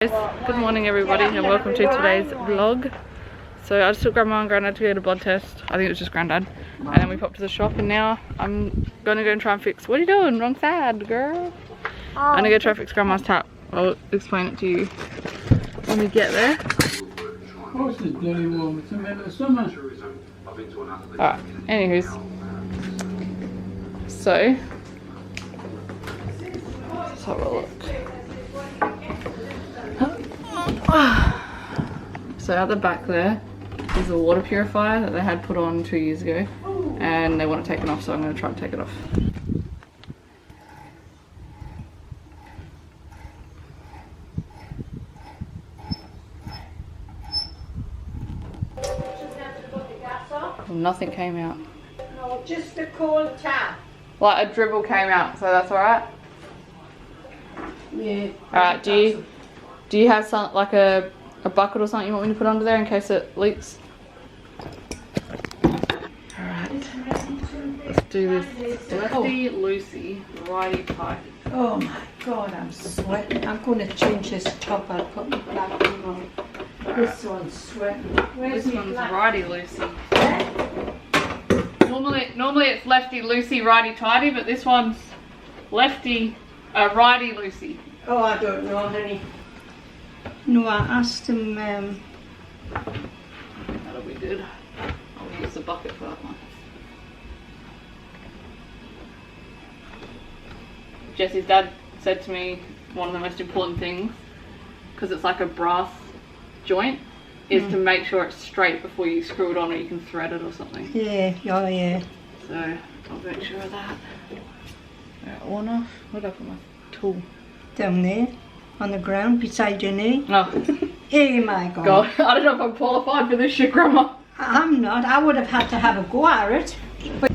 Good morning everybody and welcome to today's vlog. So I just took Grandma and Granddad to get a blood test. I think it was just Granddad. And then we popped to the shop and now I'm gonna go and try and fix, what are you doing? Wrong side, girl. I'm gonna go try and fix Grandma's tap. I'll explain it to you when we get there. Of course it's bloody warm, it's the middle of summer. Alright, anywho's. So, let's have a look. So at the back there is a water purifier that they had put on 2 years ago and they want it taken off, so I'm going to try and take it off. Well, nothing came out. No, just a cold tap. Like a dribble came out, so that's alright? Yeah. Alright, do you have some, like a bucket or something you want me to put under there in case it leaks? Alright, let's do this. Lefty, loosey, righty, tighty. Oh my god, I'm sweating. I'm going to change this top. I'll put my black one on. This one's sweating. Where's This my one's black? righty, loosey. Eh? Normally it's lefty, loosey, righty, tighty, but this one's lefty, righty, loosey. Oh, I don't know, honey. No, I asked him. That'll be good. I'll use the bucket for that one. Jesse's dad said to me one of the most important things, because it's like a brass joint, is to make sure it's straight before you screw it on or you can thread it or something. Yeah, oh yeah. So I'll make sure of that. Alright, one off. Where'd I put my tool? Down there, on the ground, beside your knee. Oh, Hey, my god. God. I don't know if I'm qualified for this shit, Grandma. I'm not. I would have had to have a go at it. But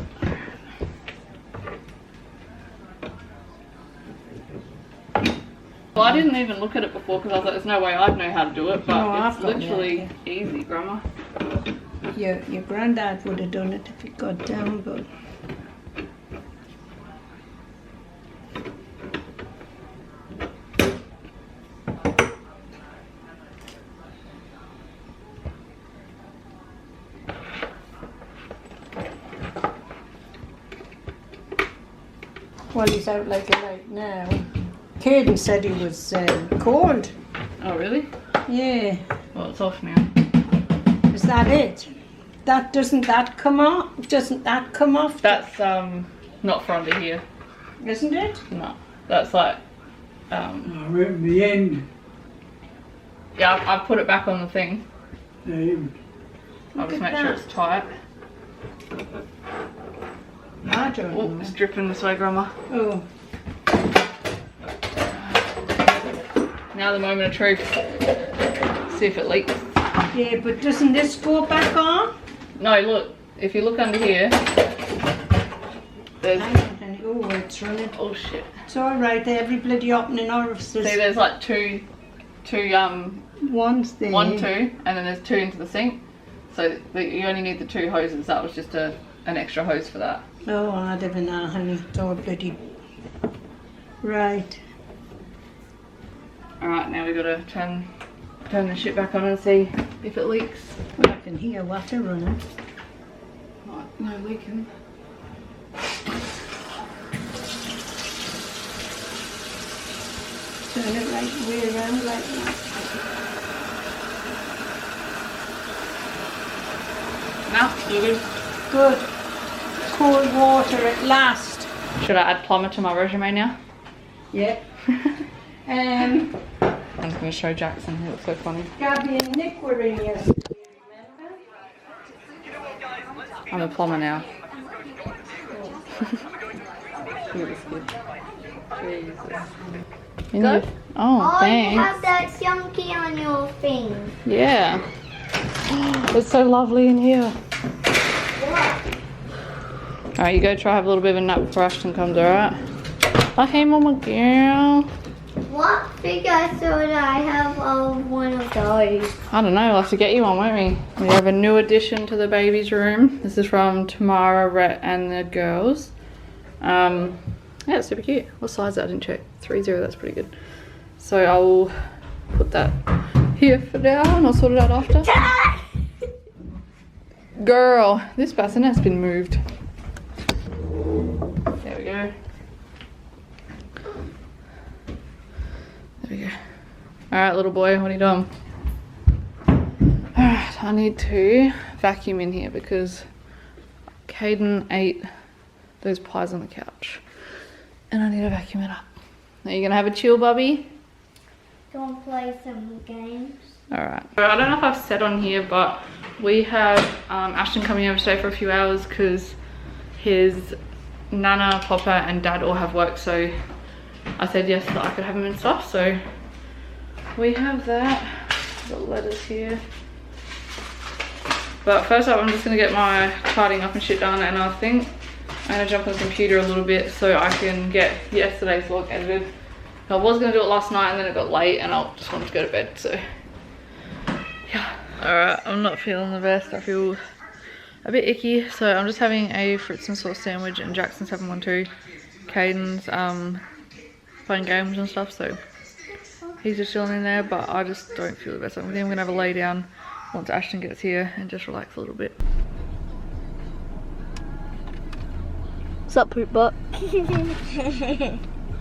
Well, I didn't even look at it before because I was like, there's no way I'd know how to do it, but No, it's I've got literally easy, Grandma. your granddad would have done it if it got down, but. Well, he's out like a light now. Caden said he was cold. Oh, really? Yeah. Well, it's off now. Is that it? Doesn't that come off? Doesn't that come off? That's not for under here. Isn't it? No, that's like Right at the end. yeah. I've put it back on the thing. There. I'll Look just at make sure that. it's tight. I don't Oh, know. it's dripping this way, Grandma. Oh. Now the moment of truth. See if it leaks. Yeah, but doesn't this go back on? No, look. If you look under here, there's Oh, it's running. oh shit. It's all right. Every bloody opening orifice. See, there's like two One's there. 1, 2, and then there's 2 into the sink. So you only need the 2 hoses. That was just an extra hose for that. Oh, I don't know, honey. It's all bloody. Right. Alright, now we gotta turn the shit back on and see if it leaks. Well, I can hear water running. Right, no leaking. Turn it right way around like that. No, you're good. Good. Cold water at last. Should I add Plumber to my resume now? Yeah. I'm just gonna show Jackson, he looks so funny. Gabby and Nick were in yesterday, remember? I'm a plumber now. Look at this kid. Jesus. Good? Oh, Oh, you thanks. have that chunky on your thing. Yeah. It's so lovely in here. Alright, you go try have a little bit of a nap before Ashton comes, alright? Oh, hey, mama girl. What figure soda I have one of those? I don't know, we'll have to get you one, won't we? We have a new addition to the baby's room. This is from Tamara, Rhett, and the girls. Yeah, it's super cute. What size is that? I didn't check. 3-0, that's pretty good. So I'll put that here for now and I'll sort it out after. Girl, this bassinet's been moved. There we go. There we go. Alright, little boy, what are you doing? Alright, I need to vacuum in here because Caden ate those pies on the couch. And I need to vacuum it up. Are you gonna have a chill, Bubby? Go play some games. Alright. I don't know if I've said on here, but we have Ashton coming over today for a few hours because his Nana, Papa and Dad all have work, so I said yes that I could have him and stuff, so we have that. Got letters here. But first up, I'm just gonna get my tidying up and shit done, and I think I'm gonna jump on the computer a little bit so I can get yesterday's vlog edited. I was gonna do it last night and then it got late and I just wanted to go to bed, so yeah. Alright, I'm not feeling the best. I feel a bit icky, so I'm just having a fruits and sauce sandwich and Jackson's having one too. Caden's playing games and stuff, so he's just chilling in there, but I just don't feel the best. I think I'm gonna have a lay down once Ashton gets here and just relax a little bit. What's up, poop butt?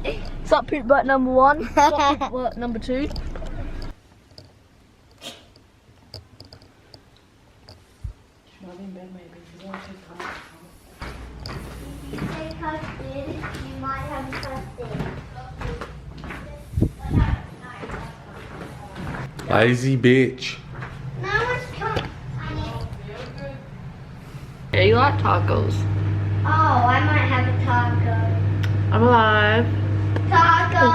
What's up, poop butt number 1? What's up, poop butt number 2? Say custard, you might have custard. Lazy bitch. Now it's come. Yeah, you like tacos? Oh, I might have a taco. I'm alive. Taco.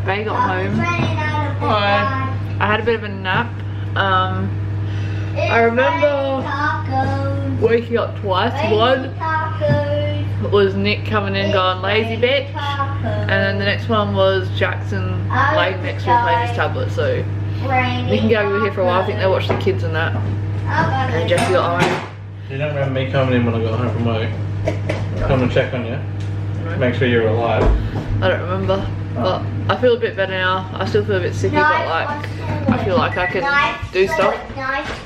They got home. Running out of the Hi. I had a bit of a nap. I remember tacos. waking up twice. One Tacos. was Nick coming in going lazy bitch, and then the next one was Jackson laying next to me playing his tablet. So Nick and Gabby were here for a while. I think they watched the kids and that, and then Jesse got home. You don't remember me coming in when I got home from work? Come and check on you. Make sure you're alive. I don't remember, but I feel a bit better now. I still feel a bit sicky, but like I feel like I can do stuff.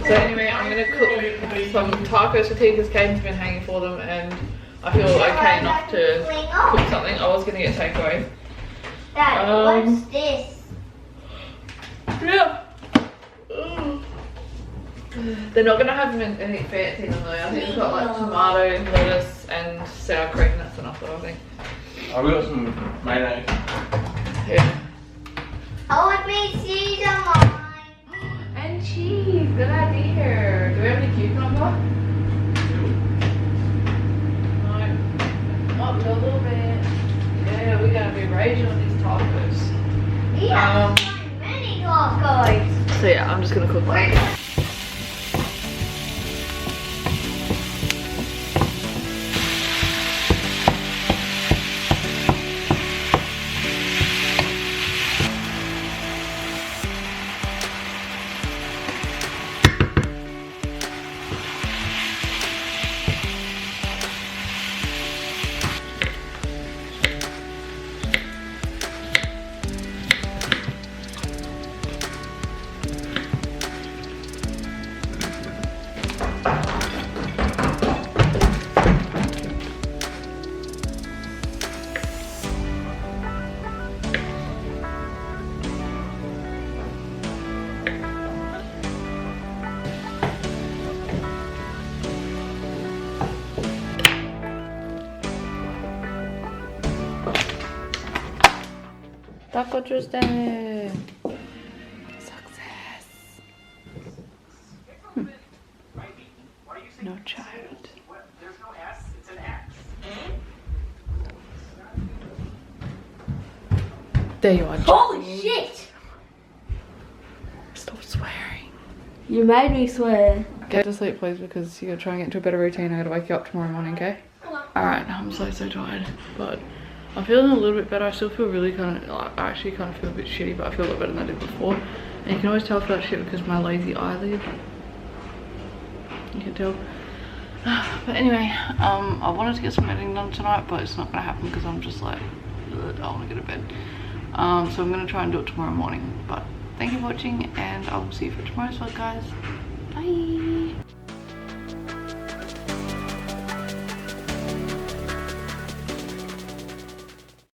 So anyway, I'm gonna cook some tacos for tea because Caden's been hanging for them, and I feel okay enough to cook something. I was gonna get takeaway. Dad, what's this? Yeah. Ooh. They're not gonna have them in any fancy in them though. I think we've got like tomato, lettuce, and sour cream. That's enough though, I think. I've got some mayonnaise. Yeah. I want me cheese on mine. And cheese. Good idea. Do we have any cucumber? No. Oh, we got a little bit. Yeah, we're gonna be raging on these tacos. Yeah, many tacos. So yeah, I'm just gonna cook like that. Taco Tuesday. Success. No child. There you are. Holy shit! Stop swearing. You made me swear. Get to sleep please, because you're gonna try and get into a better routine. I gotta wake you up tomorrow morning, okay? Alright, I'm so tired, but I'm feeling a little bit better. I still feel really kind of, like, I actually kind of feel a bit shitty, but I feel a lot better than I did before. And you can always tell I feel that shit because of my lazy eyelid. You can tell. But anyway, I wanted to get some editing done tonight, but it's not gonna happen because I'm just like, I want to go to bed. So I'm gonna try and do it tomorrow morning, but thank you for watching, and I will see you for tomorrow's vlog, guys. Bye.